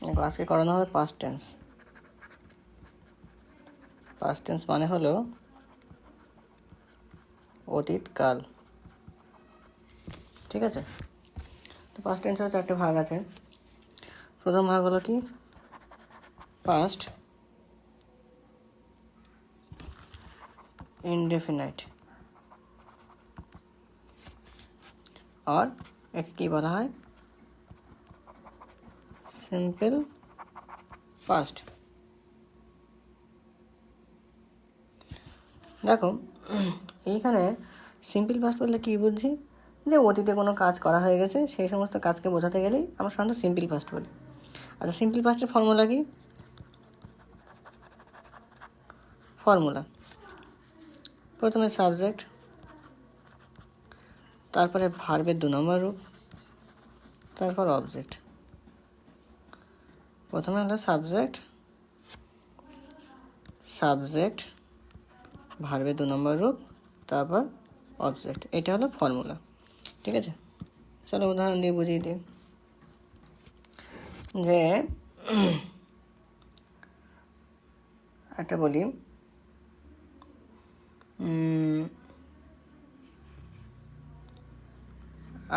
দেখো আজকে করানো হবে পাস্ট টেন্স। পাস্ট টেন্স মানে হলো অতীতকাল। ঠিক আছে, তো পাস্ট টেন্সের 4টে ভাগ আছে। প্রথম ভাগ হলো কি পাস্ট ইনডেফিনাইট, আর একে কী বলা হয় সিম্পল পাস্ট। দেখো এইখানে সিম্পল পাস্ট বললে কী বুঝছি, যে অতীতে কোনো কাজ করা হয়ে গেছে সেই সমস্ত কাজকে বোঝাতে গেলেই আমরা সাধারণত সিম্পল পাস্ট বলি। আচ্ছা, সিম্পল পাস্টের ফর্মুলা কি? ফর্মুলা প্রথমে সাবজেক্ট, তারপরে ভার্বের 2 নম্বর রূপ, তারপর অবজেক্ট। প্রথমে হলো সাবজেক্ট, সাবজেক্ট ভার্বের 2 নম্বর রূপ, তারপর অবজেক্ট। এটা হলো ফর্মুলা। ঠিক আছে, চলো উদাহরণ দিয়ে বুঝিয়ে দিই। যে একটা বলি,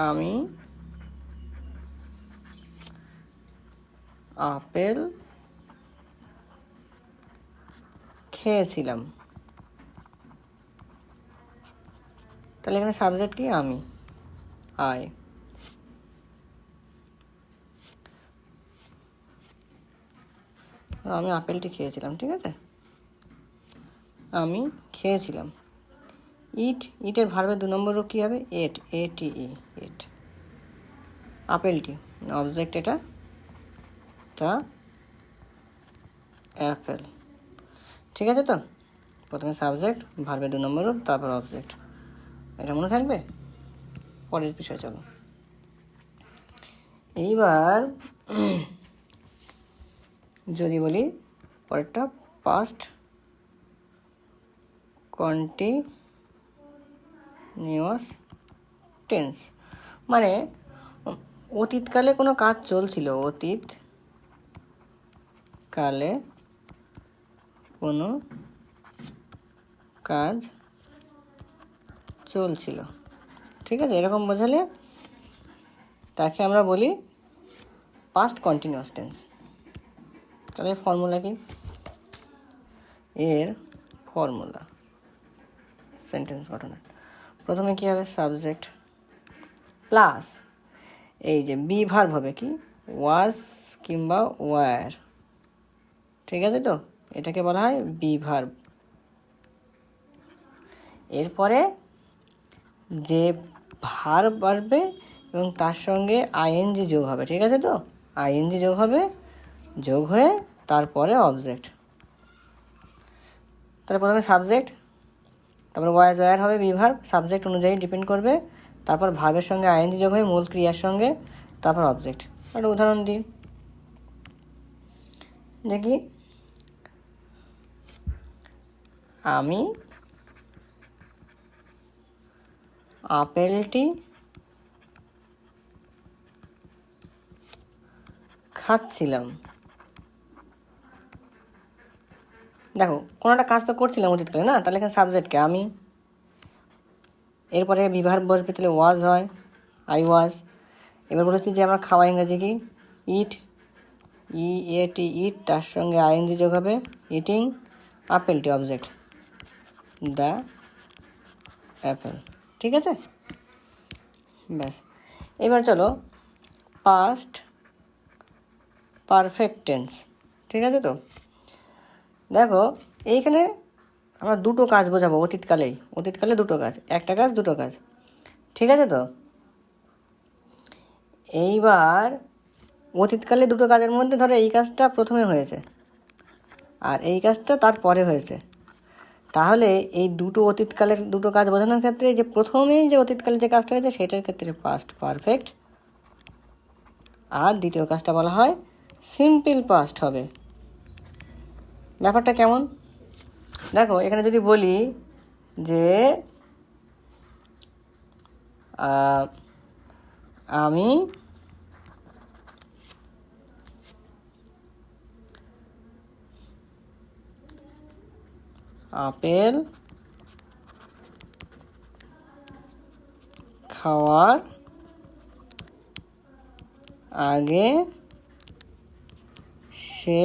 আমি আপেল খেয়েছিলাম। তাহলে এখানে সাবজেক্ট কি? আমি, আই। আমি আপেলটি খেয়েছিলাম। ঠিক আছে, আমি খেয়েছিলাম। ইট, ইটের ভার্বের 2 নম্বর রূপ কী হবে? এট, এটি, এট। আপেলটি অবজেক্ট, এটা তা অ্যাপেল। ঠিক আছে, তো প্রথমে সাবজেক্ট, ভার্বের 2 নম্বর রূপ, তারপর অবজেক্ট। এটা মনে থাকবে। পরের বিষয় চলো। এইবার যদি বলি পরেরটা পাস্ট কন্টিনিউয়াস টেন্স, মানে অতীতকালে কোনো কাজ চলছিল, অতীতকালে কোনো কাজ চলছিল। ঠিক আছে, এরকম বোঝালে তাকে আমরা বলি পাস্ট কন্টিনিউয়াস টেন্স। তাহলে ফর্মুলা কি? এর ফর্মুলা সেন্টেন্স গঠনের প্রথমে কী হবে? সাবজেক্ট প্লাস এই যে বি ভার্ব হবে কি? ওয়াজ কিংবা ওয়ার। ঠিক আছে, তো এটাকে বলা হয় বি ভার্ব। এরপরে যে ভার্ব বাড়বে এবং তার সঙ্গে আইএনজি যোগ হবে। ঠিক আছে, তো আইএনজি যোগ হবে, যোগ হয়ে তারপরে অবজেক্ট। তাহলে প্রথমে সাবজেক্ট, তারপর ওয়াজ ওয়ার হবে বি ভার্ব, সাবজেক্ট অনুযায়ী ডিপেন্ড করবে, তারপর ভার্বের সঙ্গে আইএনজি যোগ হয়ে মূল ক্রিয়ার সঙ্গে, তারপর অবজেক্ট। একটা উদাহরণ দিই, দেখি আমি আপেলটি খাচ্ছিলাম। দেখো কোনো একটা কাজ তো করছিলাম অতীতকালে না, তাহলে এখানে সাবজেক্টকে আমি, এরপরে বিভার বসবে, তাহলে ওয়াজ হয় আই ওয়াজ। এবার বলেছি যে আমরা খাওয়া ইংরেজি কি? ইট, ই এ টি ইট, তার সঙ্গে আইএনজি যোগ হবে ইটিং, আপেলটি অবজেক্ট দ্য অ্যাপেল। ঠিক আছে, ব্যাস। এবার চলো পাস্ট পারফেক্ট টেন্স। ঠিক আছে, তো দেখো এইখানে আমরা 2টো কাজ বোঝাবো অতীতকালে 2টো কাজ, একটা কাজ 2টো কাজ। ঠিক আছে, তো এইবার অতীতকালে 2টো কাজের মধ্যে ধরো এই কাজটা প্রথমে হয়েছে আর এই কাজটা তারপরে হয়েছে, তাহলে এই 2টো অতীতকালের 2টো কাজ বোঝানোর ক্ষেত্রে যে প্রথমেই যে অতীতকালে যে কাজটা হয়েছে সেটার ক্ষেত্রে পাস্ট পারফেক্ট, আর দ্বিতীয় কাজটা বলা হয় সিম্পল পাস্ট হবে। ব্যাপারটা কেমন দেখো, এখানে যদি বলি যে আমি আপেল খাওয়ার আগে সে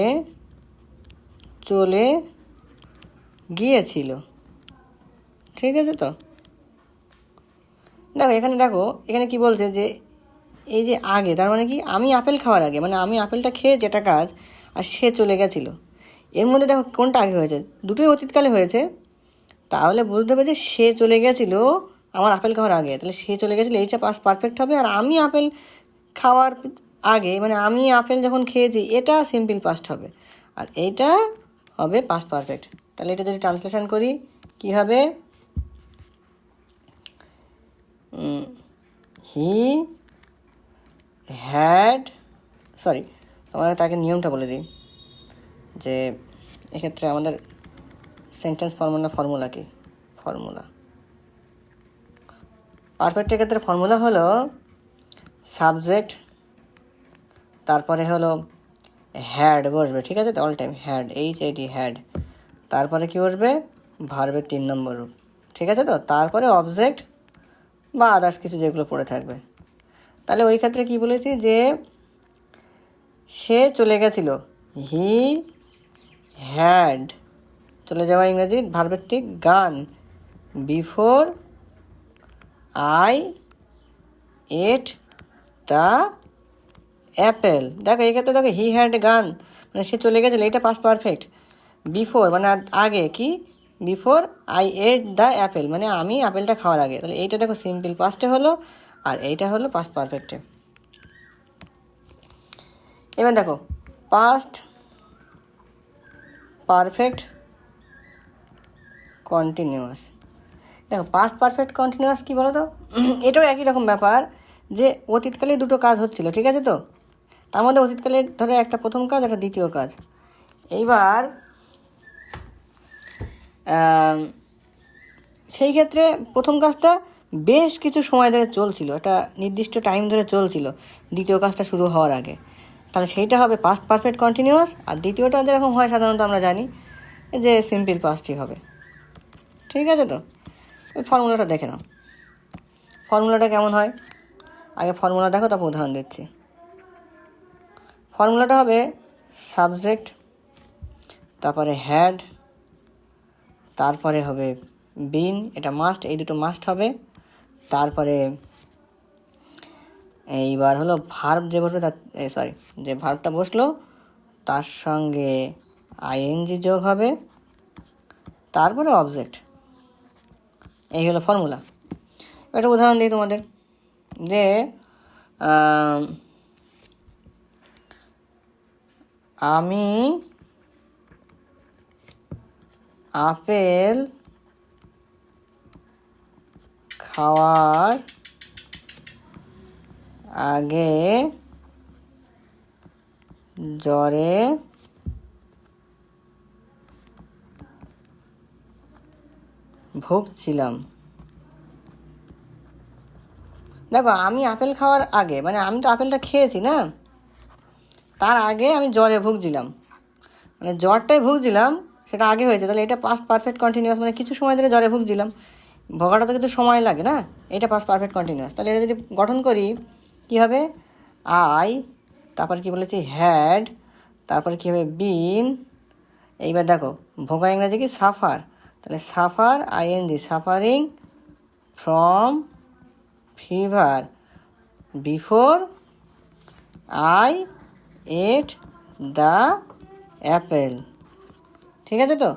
চলে গিয়েছিল। ঠিক আছে তো? দেখো এখানে কি বলছে যে এই যে আগে, তার মানে কি আমি আপেল খাওয়ার আগে, মানে আমি আপেলটা খেয়ে যেটা কাজ, আর সে চলে গেছিল। এর মধ্যে দেখো কোনটা আগে হয়েছে, দুটোই অতীতকালে হয়েছে। তাহলে বুঝতে হবে যে সে চলে গেছিল আমার আপেল খাওয়ার আগে, তাহলে সে চলে গেছিলো এইটা পাস্ট পারফেক্ট হবে। আর আমি আপেল খাওয়ার আগে, মানে আমি আপেল যখন খেয়েছি, এটা সিম্পল পাস্ট হবে, আর এইটা হবে পাস্ট পারফেক্ট। তাহলে এটা যদি ট্রান্সলেশন করি কি হবে, হি হ্যাড, সরি তোমার তাকে নিয়মটা বলে দিই যে এক্ষেত্রে আমাদের সেন্টেন্স ফর্মুলা কি, ফর্মুলা পারফেক্টের ক্ষেত্রে ফর্মুলা হলো সাবজেক্ট, তারপরে হলো হ্যাড বসবে। ঠিক আছে তো? All time had, HAD had, তারপরে কি বসবে, ভার্বের 3 নম্বর রূপ। ঠিক আছে তো? তারপরে অবজেক্ট বা আদার্স কিছু যেগুলো পড়ে থাকবে। তাহলে ওই ক্ষেত্রে কি বলেছি যে সে চলে গেছিল, হি হ্যাড, চলে যাওয়া ইংরেজি ভার্বের ঠিক গান, before I ate the Apple. দেখো এই ক্ষেত্রে দেখো হি হ্যাড গান, মানে সে চলে গেছিল, এটা পাস্ট পারফেক্ট। বিফোর মানে আগে, কি before I ate the Apple, মানে আমি আপেলটা খাওয়ার আগে। তাহলে এইটা দেখো সিম্পল পাস্টে হলো, আর এইটা হলো পাস্ট পারফেক্টে। এবার দেখো পাস্ট পারফেক্ট কন্টিনিউয়াস। দেখো পাস্ট পারফেক্ট কন্টিনিউয়াস কী বলো তো, এটাও একই রকম ব্যাপার, যে অতীতকালে দুটো কাজ হচ্ছিল। ঠিক আছে তো? তার মধ্যে অতীতকালে ধরে একটা প্রথম কাজ, একটা দ্বিতীয় কাজ। এইবার সেই ক্ষেত্রে প্রথম কাজটা বেশ কিছু সময় ধরে চলছিল, একটা নির্দিষ্ট টাইম ধরে চলছিল দ্বিতীয় কাজটা শুরু হওয়ার আগে। তাহলে সেইটা হবে পাস্ট পারফেক্ট কন্টিনিউয়াস। আর দ্বিতীয়টা যেরকম হয় সাধারণত আমরা জানি যে সিম্পল পাস্টই হবে। ঠিক আছে তো? ওই ফর্মুলাটা দেখে নাও, ফর্মুলাটা কেমন হয়। আগে ফর্মুলা দেখো, তারপর উদাহরণ দিচ্ছি। ফর্মুলাটা হবে সাবজেক্ট, তারপরে হ্যাড, তারপরে হবে বিন, এটা মাস্ট, এই দুটো মাস্ট হবে। তারপরে এইবার হলো ভার্ব যে বসবে, তার যে ভার্বটা বসলো তার সঙ্গে আইএনজি যোগ হবে, তারপরে অবজেক্ট। এই হলো ফর্মুলা। একটা উদাহরণ দিই তোমাদের, যে আমি আপেল খাওয়ার আগে জ্বরে ভুগছিলাম। দেখো আমি আপেল খাওয়ার আগে, মানে আমি তো আপেলটা খেয়েছি না, তার আগে আমি জ্বরে ভুগছিলাম, মানে জ্বরটাই ভুগছিলাম, সেটা আগে হয়েছে। তাহলে এটা পাস্ট পারফেক্ট কন্টিনিউয়াস, মানে কিছু সময় ধরে জ্বরে ভুগছিলাম, ভোগাটা তো কিন্তু সময় লাগে না, এটা পাস্ট পারফেক্ট কন্টিনিউয়াস। তাহলে এটা যদি গঠন করি কী হবে, আই, তারপর কি বলেছি হ্যাড, তারপরে কী হবে বিন। এইবার দেখো ভোগা ইংরাজি কি সাফার, তাহলে suffer ING, suffering from fever before I ate the apple. ঠিক আছে তো?